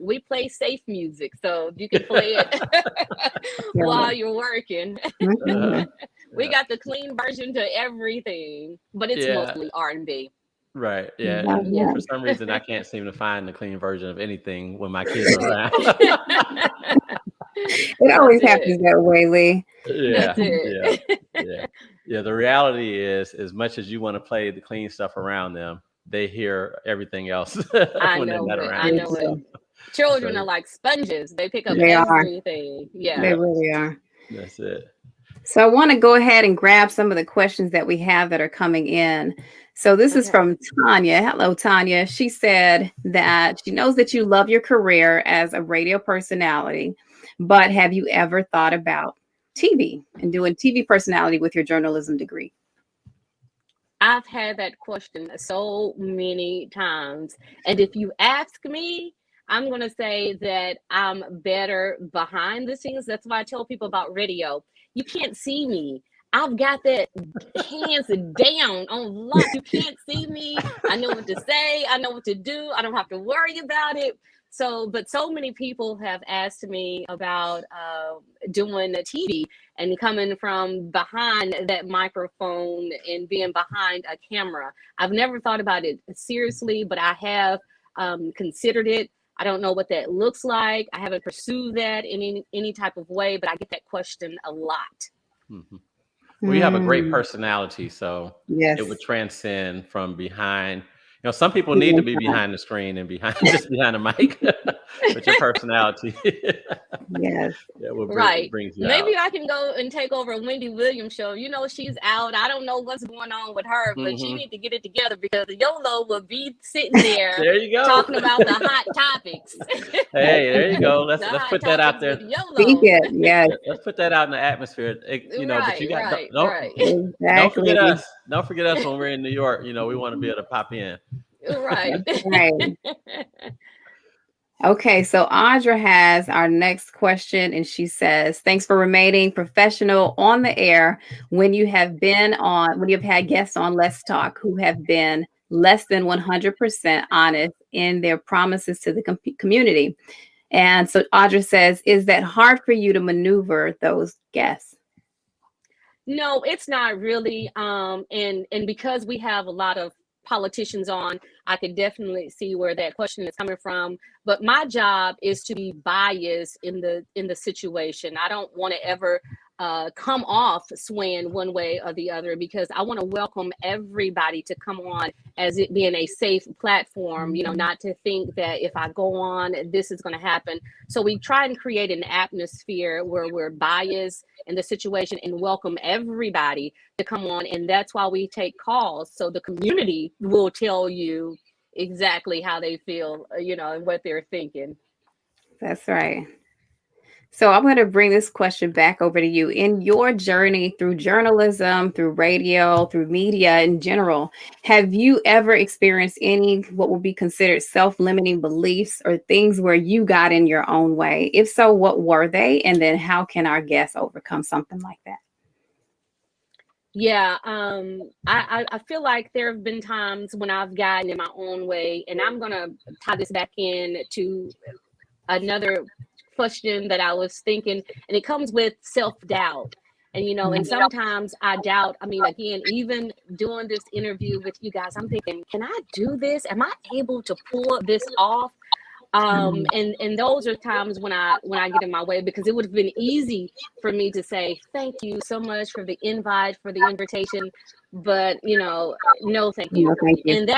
We play safe music, so you can play it while you're working. Uh-huh. We got the clean version to everything, but it's Yeah. mostly R&B. Right. Yeah. Love And that. for some reason, I can't seem to find the clean version of anything when my kids are around. It always That's happens it. that way, Lee. Yeah. That's it. Yeah. Yeah. The reality is, as much as you want to play the clean stuff around them, they hear everything else I when they're know not it. around I you. know it. Children So are like sponges. They pick up They are. everything. Yeah. They really are. that's it. So I want to go ahead and grab some of the questions that we have that are coming in. So this is Okay. from Tanya. Hello, Tanya. She said that she knows that you love your career as a radio personality, but have you ever thought about TV and doing TV personality with your journalism degree? I've had that question so many times. And if you ask me, I'm going to say that I'm better behind the scenes. That's why I tell people about radio. You can't see me. I've got that hands down on lock. You can't see me. I know what to say. I know what to do. I don't have to worry about it. So, but so many people have asked me about doing the TV and coming from behind that microphone and being behind a camera. I've never thought about it seriously, but I have considered it. I don't know what that looks like. I haven't pursued that in any type of way, but I get that question a lot. Mhm. Well, you have a great Mm, personality, so yes. it would transcend from behind. Some people need to be behind the screen and behind just behind the mic, but your personality, Yes. will Right. brings you Maybe out. I can go and take over Wendy Williams show. She's out. I don't know what's going on with her, but she Mhm. need to get it together because YOLO will be sitting there There you go. talking about the hot topics. Hey, there you go. Let's The let's hot put that out topics there. with Speak YOLO. it. Yes. Let's put that out in the atmosphere. But you got Right. don't Exactly. forget us. Don't forget us when we're in New York. We want to be able to pop in. Right. Right. Okay, so Audra has our next question, and she says, "Thanks for remaining professional on the air when you've had guests on Let's Talk who have been less than 100% honest in their promises to the community." And so Audra says, "Is that hard for you to maneuver those guests?" No, it's not really. And because we have a lot of politicians on, I could definitely see where that question is coming from. But my job is to be biased in the situation. I don't want to ever come off swaying one way or the other because I want to welcome everybody to come on as it being a safe platform. Not to think that if I go on, this is going to happen. So we try and create an atmosphere where we're biased in the situation and welcome everybody to come on. And that's why we take calls. So the community will tell you exactly how they feel, and what they're thinking. That's right. So I'm going to bring this question back over to you. In your journey through journalism, through radio, through media in general, have you ever experienced any what would be considered self-limiting beliefs or things where you got in your own way? If so, what were they? And then how can our guests overcome something like that? Yeah, I feel like there have been times when I've gotten in my own way, and I'm going to tie this back in to another question that I was thinking, and it comes with self-doubt. And and sometimes I doubt. I mean, again, even doing this interview with you guys, I'm thinking, can I do this? Am I able to pull this off? And those are times when I get in my way, because it would have been easy for me to say thank you so much for the invite, for the invitation, but no thank you. No, thank you. And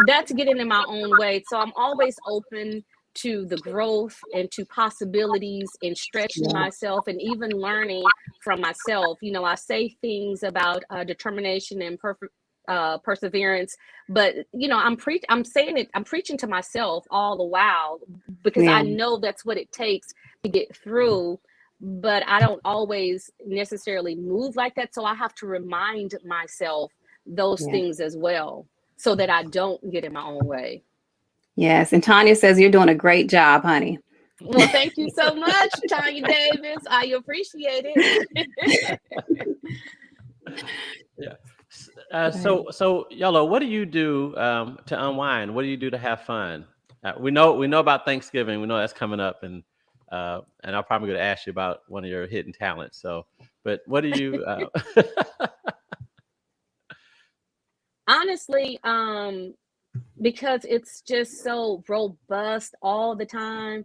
that's getting in my own way. So I'm always open to the growth and to possibilities and stretching Yeah. myself and even learning from myself. I say things about determination and perseverance, but I'm preaching to myself all the while, because Yeah. I know that's what it takes to get through, but I don't always necessarily move like that. So I have to remind myself those Yeah. things as well, so that I don't get in my own way. Yes. And Tanya says you're doing a great job, honey. Well, thank you so much, Tanya Davis. I appreciate it. Yeah. So Yolo, what do you do to unwind? What do you do to have fun? We know about Thanksgiving. We know that's coming up, and I'm probably going to ask you about one of your hidden talents. So, but what do you? Honestly, because it's just so robust all the time.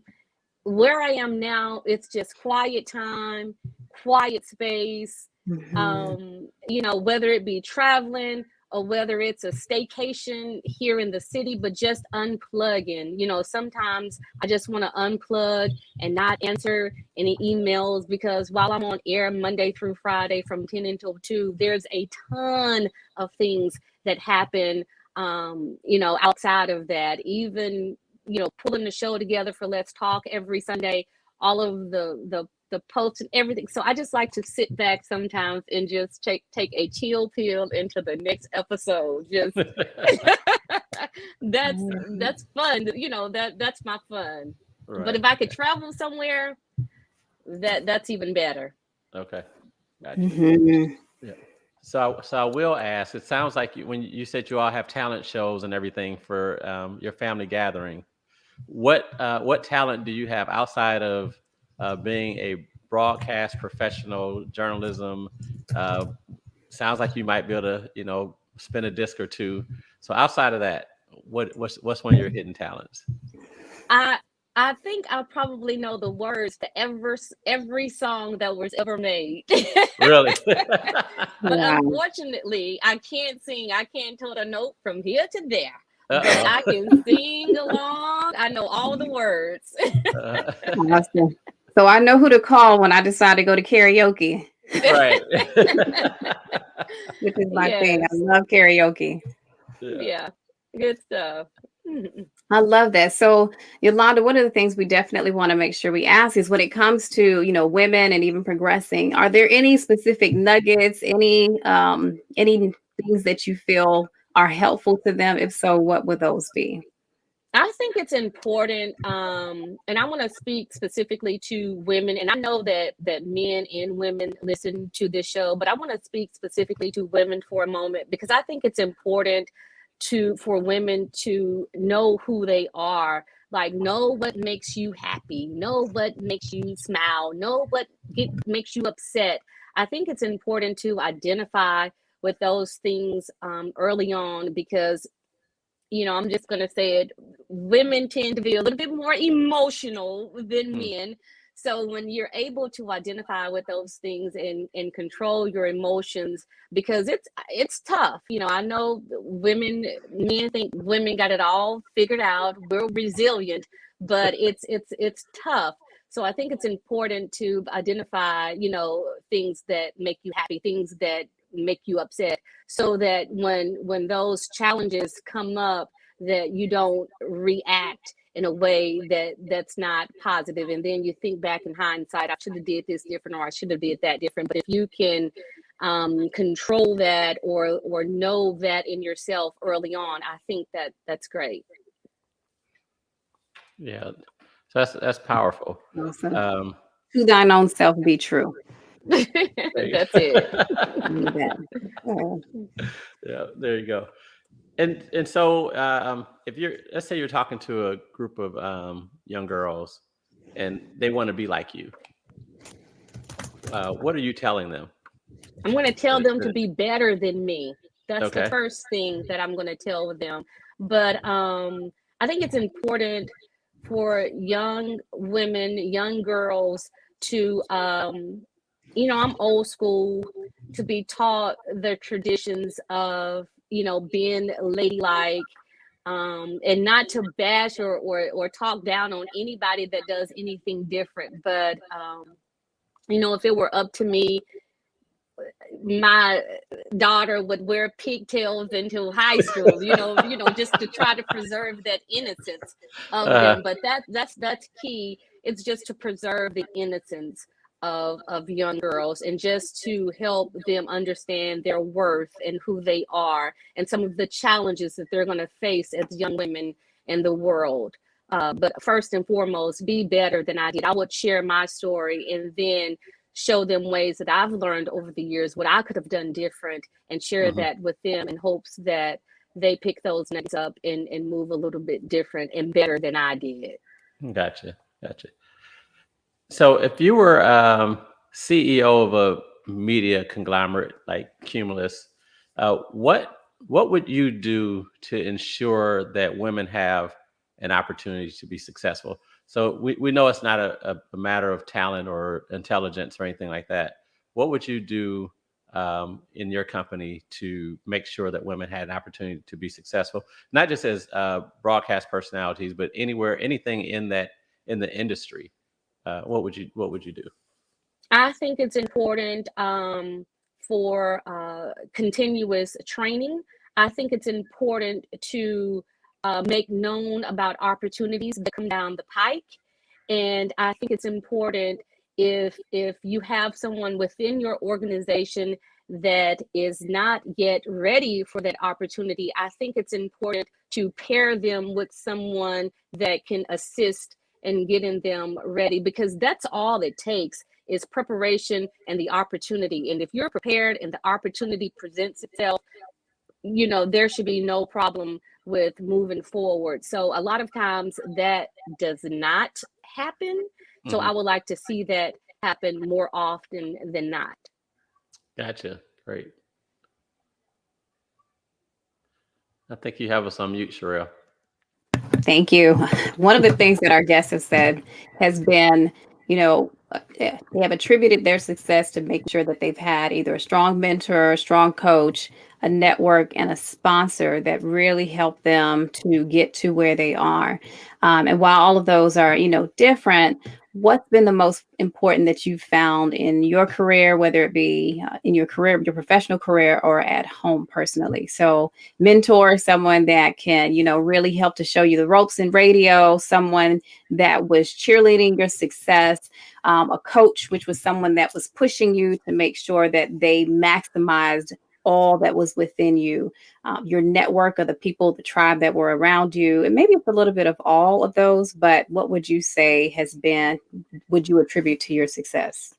Where I am now, it's just quiet time, quiet space. Mhm. Whether it be traveling or whether it's a staycation here in the city, but just unplugging. Sometimes I just want to unplug and not answer any emails, because while I'm on air Monday through Friday from 10 until 2, there's a ton of things that happen outside of that. Even pulling the show together for Let's Talk every Sunday, all of the posts and everything. So I just like to sit back sometimes and just take a chill pill into the next episode. Just that's fun. That's my fun. Right. But if I could travel somewhere, that's even better. Okay. Gotcha. Mhm. Yeah. So I will ask. It sounds like when you said you all have talent shows and everything for your family gathering, what talent do you have outside of being a broadcast professional, journalism? Sounds like you might be able to spin a disc or two. So outside of that, what's one of your hidden talents? I think I probably know the words to every song that was ever made. Really? But Wow. unfortunately, I can't sing. I can't tote a note from here to there. Uh-oh. But I can sing along. I know all the words. Awesome. So I know who to call when I decide to go to karaoke, Right. which is my thing. I Yes. love karaoke. Yeah. Good stuff. I love that. So, Yolanda, one of the things we definitely want to make sure we ask is when it comes to, women and even progressing, are there any specific nuggets, any things that you feel are helpful to them? If so, what would those be? I think it's important, and I want to speak specifically to women. And I know that men and women listen to this show, but I want to speak specifically to women for a moment, because I think it's important for women to know who they are. Like, know what makes you happy, know what makes you smile, know what makes you upset. I think it's important to identify with those things early on, because I'm just going to say it, women tend to be a little bit more emotional than men. So when you're able to identify with those things and control your emotions, because it's tough. I know men think women got it all figured out. We're resilient, but it's tough. So I think it's important to identify, things that make you happy, things that make you upset, so that when those challenges come up, that you don't react in a way that's not positive, and then you think back in hindsight, I should have did this different, or I should have did that different. But if you can control that or know that in yourself early on, I think that's great. Yeah. So that's powerful. Awesome. To thine own self be true. That's it. Yeah, there you go. And so if let's say you're talking to a group of young girls and they want to be like you, what are you telling them? I'm going to tell them to be better than me. That's Okay. the first thing that I'm going to tell them. But I think it's important for young women, young girls to, I'm old school, to be taught the traditions of, being ladylike, and not to bash or talk down on anybody that does anything different. But, if it were up to me, my daughter would wear pigtails into high school, just to try to preserve that innocence of them. But that's key. It's just to preserve the innocence of young girls, and just to help them understand their worth and who they are, and some of the challenges that they're going to face as young women in the world. But first and foremost, be better than I did. I would share my story, and then show them ways that I've learned over the years, what I could have done different, and share that with them in hopes that they pick those nuggets up and move a little bit different and better than I did. Gotcha. So if you were CEO of a media conglomerate like Cumulus, what would you do to ensure that women have an opportunity to be successful? So we know it's not a matter of talent or intelligence or anything like that. What would you do in your company to make sure that women had an opportunity to be successful, not just as broadcast personalities, but anywhere, anything in the industry? What would you do? I think it's important for continuous training. I think it's important to make known about opportunities that come down the pike. And I think it's important, if you have someone within your organization that is not yet ready for that opportunity, I think it's important to pair them with someone that can assist in getting them ready, because that's all it takes, is preparation and the opportunity. And if you're prepared and the opportunity presents itself, there should be no problem with moving forward. So a lot of times that does not happen. So I would like to see that happen more often than not. Gotcha. Great. I think you have us on mute, Sherelle. Thank you. One of the things that our guests have said has been, they have attributed their success to make sure that they've had either a strong mentor, a strong coach, a network, and a sponsor that really helped them to get to where they are. And while all of those are, different, what's been the most important that you've found in your career, whether it be in your career, your professional career, or at home personally? So mentor, someone that can, really help to show you the ropes in radio, someone that was cheerleading your success, a coach, which was someone that was pushing you to make sure that they maximized all that was within you, your network of the people, the tribe that were around you. And maybe it's a little bit of all of those, but what would you say would you attribute to your success?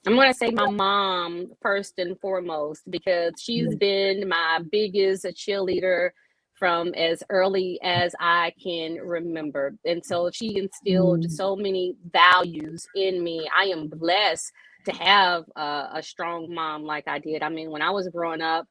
I'm going to say my mom first and foremost, because she's been my biggest cheerleader from as early as I can remember. And so she instilled so many values in me. I am blessed to have a strong mom like I did. I mean, when I was growing up,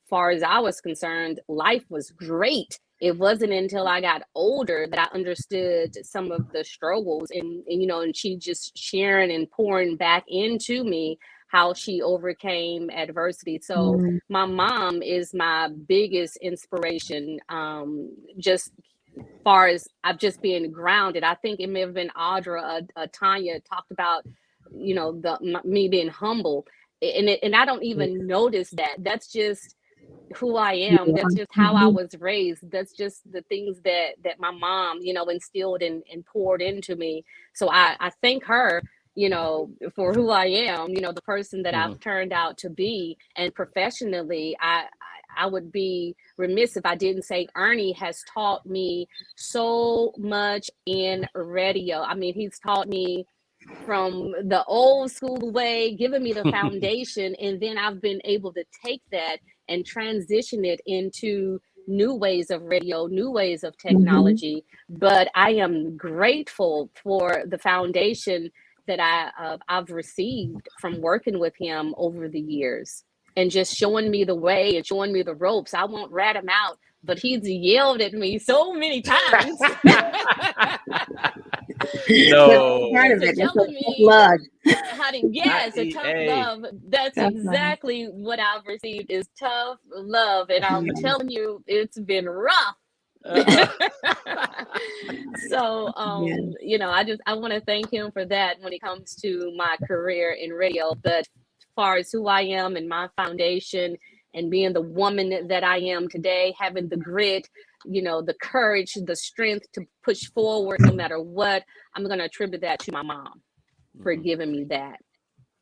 far as I was concerned, life was great. It wasn't until I got older that I understood some of the struggles, and she just sharing and pouring back into me how she overcame adversity. So my mom is my biggest inspiration. Just far as I've just been grounded. I think it may have been Audra, Tanya talked about, me being humble, and I don't even notice that. That's just who I am. That's just how I was raised. That's just the things that my mom, instilled and poured into me. So I thank her, for who I am, the person that I've turned out to be. And professionally, I would be remiss if I didn't say Ernie has taught me so much in radio. He's taught me from the old school way, giving me the foundation, and then I've been able to take that and transition it into new ways of radio, new ways of technology. But I am grateful for the foundation that I've received from working with him over the years. and just showing me the way and showing me the ropes. I won't rat him out, but he's yelled at me so many times. No. Part of To it. It's telling a me plug. how to, yes, a tough IEA. love. That's Tough love. exactly what I've received is tough love. And I'm Yeah. telling you, it's been rough. So Yeah. you know, I want to thank him for that when it comes to my career in radio. But as far as who I am and my foundation and being the woman that I am today, having the grit, you know, the courage, the strength to push forward no matter what, I'm going to attribute that to my mom for giving me that.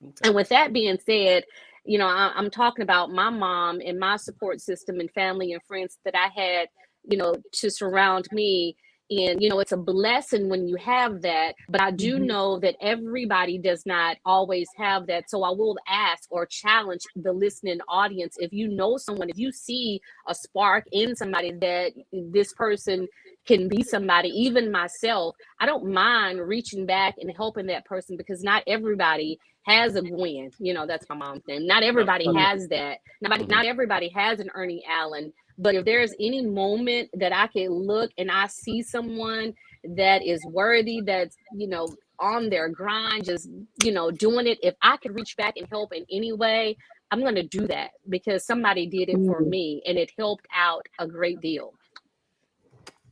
Okay. And with that being said, you know, I'm talking about my mom and my support system and family and friends that I had, you know, to surround me. And, you know, it's a blessing when you have that. But I do know that everybody does not always have that. So I will ask or challenge the listening audience. If you know someone, if you see a spark in somebody that this person can be somebody, even myself, I don't mind reaching back and helping that person, because not everybody has a Gwen. You know, that's my mom's name. Not everybody has that. Not everybody has an Ernie Allen. But if there's any moment that I can look and I see someone that is worthy, that's, you know, on their grind, just, you know, doing it, if I could reach back and help in any way, I'm going to do that, because somebody did it for me and it helped out a great deal.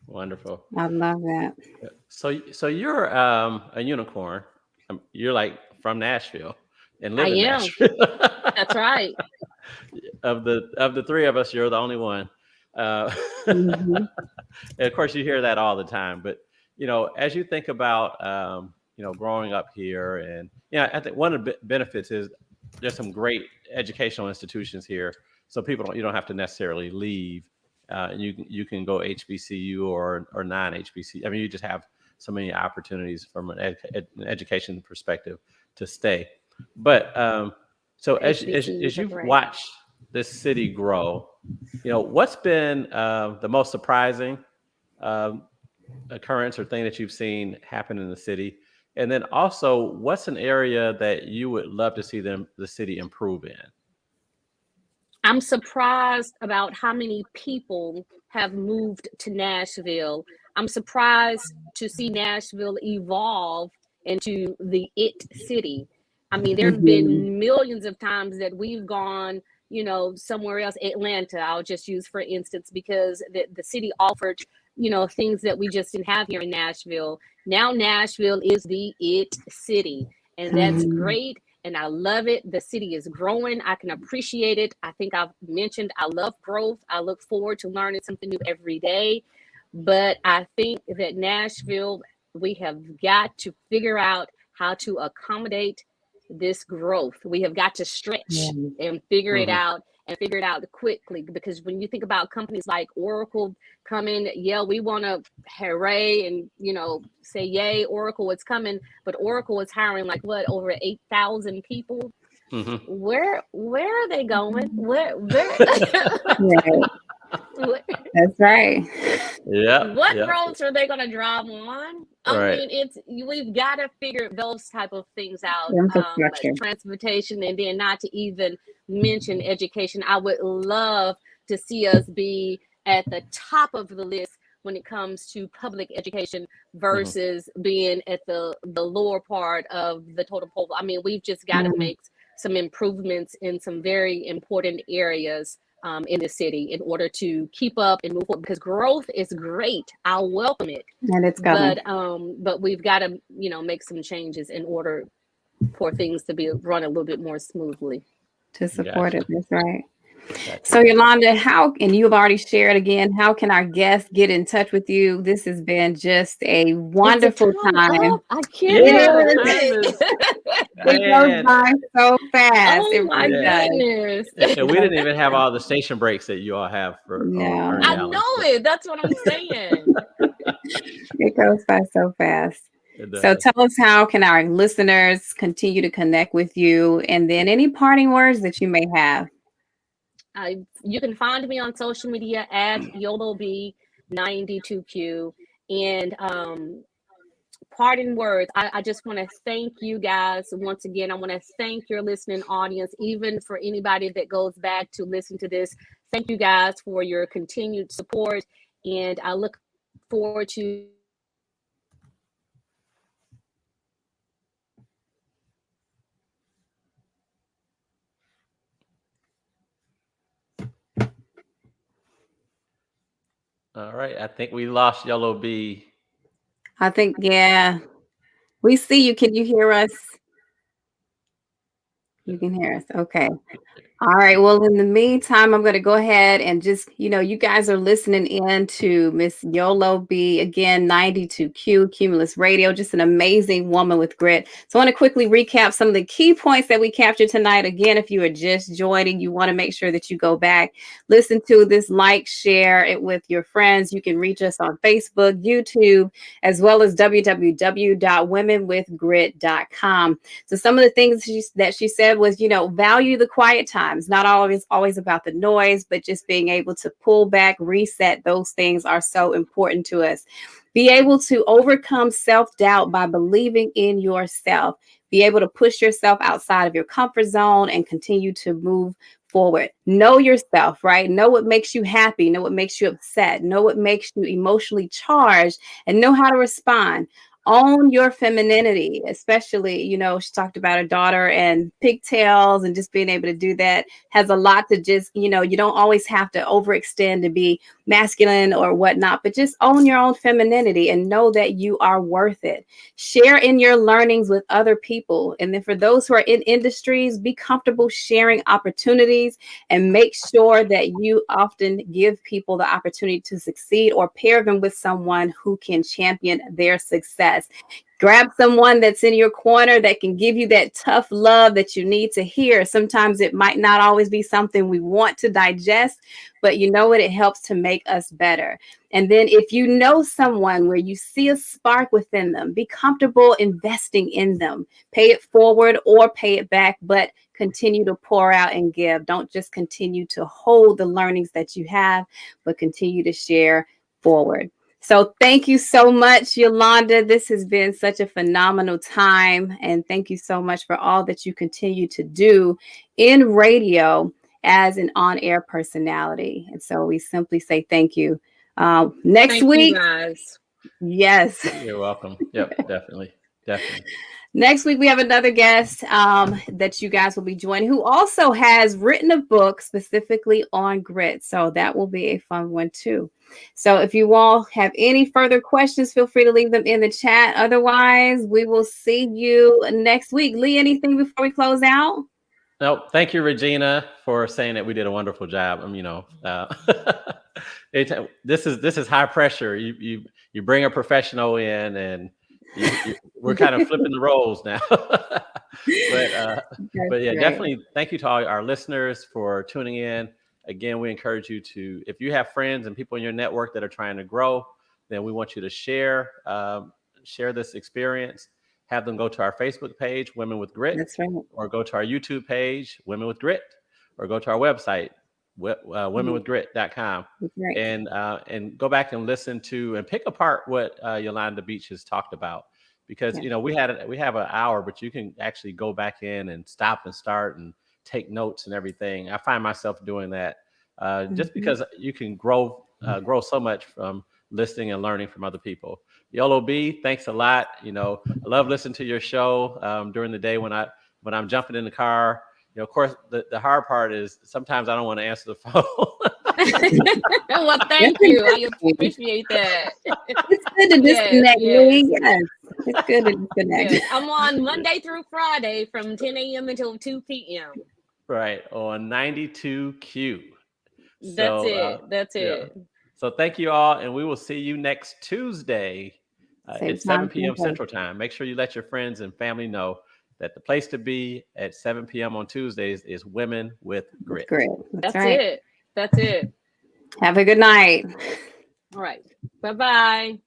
Wonderful. I love that. So you're a unicorn. You're like from Nashville and live I in am. Nashville. That's right. Of the three of us, you're the only one. And of course, you hear that all the time. But you know, as you think about you know, growing up here, and yeah, I think one of the benefits is there's some great educational institutions here, so you don't have to necessarily leave. And you can go HBCU or non HBCU. I mean, you just have so many opportunities from an education perspective to stay. But so as HBCUs are you've great. watched this city grow, you know, what's been the most surprising occurrence or thing that you've seen happen in the city? And then also, what's an area that you would love to see the city improve in? I'm surprised about how many people have moved to Nashville. I'm surprised to see Nashville evolve into the it city. I mean, there have been millions of times that we've gone, you know, somewhere else. Atlanta, I'll just use for instance, because the city offered, you know, things that we just didn't have here in Nashville. Now Nashville is the it city, and that's great. And I love it. The city is growing. I can appreciate it. I think I've mentioned I love growth. I look forward to learning something new every day. But I think that Nashville, we have got to figure out how to accommodate this growth. We have got to stretch and figure it out, and figure it out quickly. Because when you think about companies like Oracle coming, yeah, we want to hooray and, you know, say, yay, Oracle, it's coming. But Oracle is hiring like what, over 8,000 people? Where are they going? Where? That's right. Yeah. What roads are they going to drive on? I mean, we've got to figure those type of things out. Transportation, and then not to even mention education. I would love to see us be at the top of the list when it comes to public education versus being at the lower part of the total pole. I mean, we've just got to make some improvements in some very important areas in the city in order to keep up and move forward, because growth is great. I'll welcome it. And it's coming. But we've got to, you know, make some changes in order for things to be run a little bit more smoothly. To support it. That's right. So Yolanda, and you've already shared again, how can our guests get in touch with you? This has been just a wonderful time. I can't believe it. It goes by so fast. Oh my goodness. And we didn't even have all the station breaks that you all have for I know it. That's what I'm saying. It goes by so fast. So tell us, how can our listeners continue to connect with you? And then any parting words that you may have. You can find me on social media at YoloB92Q. And parting words, I just want to thank you guys once again. I want to thank your listening audience, even for anybody that goes back to listen to this. Thank you guys for your continued support, and I look forward to All right. I think we lost Yellow Bee. I think, yeah. We see you. Can you hear us? You can hear us. Okay. All right. Well, in the meantime, I'm going to go ahead and just, you guys are listening in to Miss Yolo B, again, 92Q Cumulus Radio, just an amazing woman with grit. So I want to quickly recap some of the key points that we captured tonight. Again, if you are just joining, you want to make sure that you go back, listen to this, share it with your friends. You can reach us on Facebook, YouTube, as well as www.womenwithgrit.com. So some of the things that she said was, value the quiet times, not always about the noise, but just being able to pull back, reset. Those things are so important to us. Be able to overcome self-doubt by believing in yourself. Be able to push yourself outside of your comfort zone and continue to move forward. Know yourself, right? Know what makes you happy. Know what makes you upset. Know what makes you emotionally charged, and know how to respond. Own your femininity, especially, she talked about her daughter and pigtails, and just being able to do that has a lot to just, you don't always have to overextend to be masculine or whatnot, but just own your own femininity and know that you are worth it. Share in your learnings with other people. And then for those who are in industries, be comfortable sharing opportunities, and make sure that you often give people the opportunity to succeed, or pair them with someone who can champion their success. Grab someone that's in your corner that can give you that tough love that you need to hear. Sometimes it might not always be something we want to digest, but you know what? It helps to make us better. And then if you know someone where you see a spark within them, be comfortable investing in them. Pay it forward or pay it back, but continue to pour out and give. Don't just continue to hold the learnings that you have, but continue to share forward. So thank you so much, Yolanda. This has been such a phenomenal time. And thank you so much for all that you continue to do in radio as an on-air personality. And so we simply say thank you. Next week. You guys. Yes. You're welcome. Yep, definitely. Next week, we have another guest that you guys will be joining, who also has written a book specifically on grit. So that will be a fun one, too. So if you all have any further questions, feel free to leave them in the chat. Otherwise, we will see you next week. Lee, anything before we close out? No, thank you, Regina, for saying that we did a wonderful job. This is high pressure. You bring a professional in, and we're kind of flipping the roles now. but yeah, great. Definitely thank you to all our listeners for tuning in. Again, we encourage you to, if you have friends and people in your network that are trying to grow, then we want you to share this experience. Have them go to our Facebook page, Women with Grit. That's right. Or go to our YouTube page, Women with Grit, or go to our website, womenwithgrit.com. Right. And go back and listen to and pick apart what Yolanda Beech has talked about, because we have an hour, but you can actually go back in and stop and start and take notes and everything. I find myself doing that just because you can grow so much from listening and learning from other people. Yolo B, thanks a lot. I love listening to your show during the day when I'm jumping in the car. Of course, the hard part is sometimes I don't want to answer the phone. Well, thank you. I appreciate that. It's good to disconnect. Yes. It's good to disconnect. Yes. I'm on Monday through Friday from 10 a.m. until 2 p.m. Right, on 92Q. That's it. Yeah. So thank you all, and we will see you next Tuesday at 7 p.m. Central Time. Make sure you let your friends and family know that the place to be at 7 p.m. on Tuesdays is Women with Grit. That's right. That's it. Have a good night. All right. Bye-bye.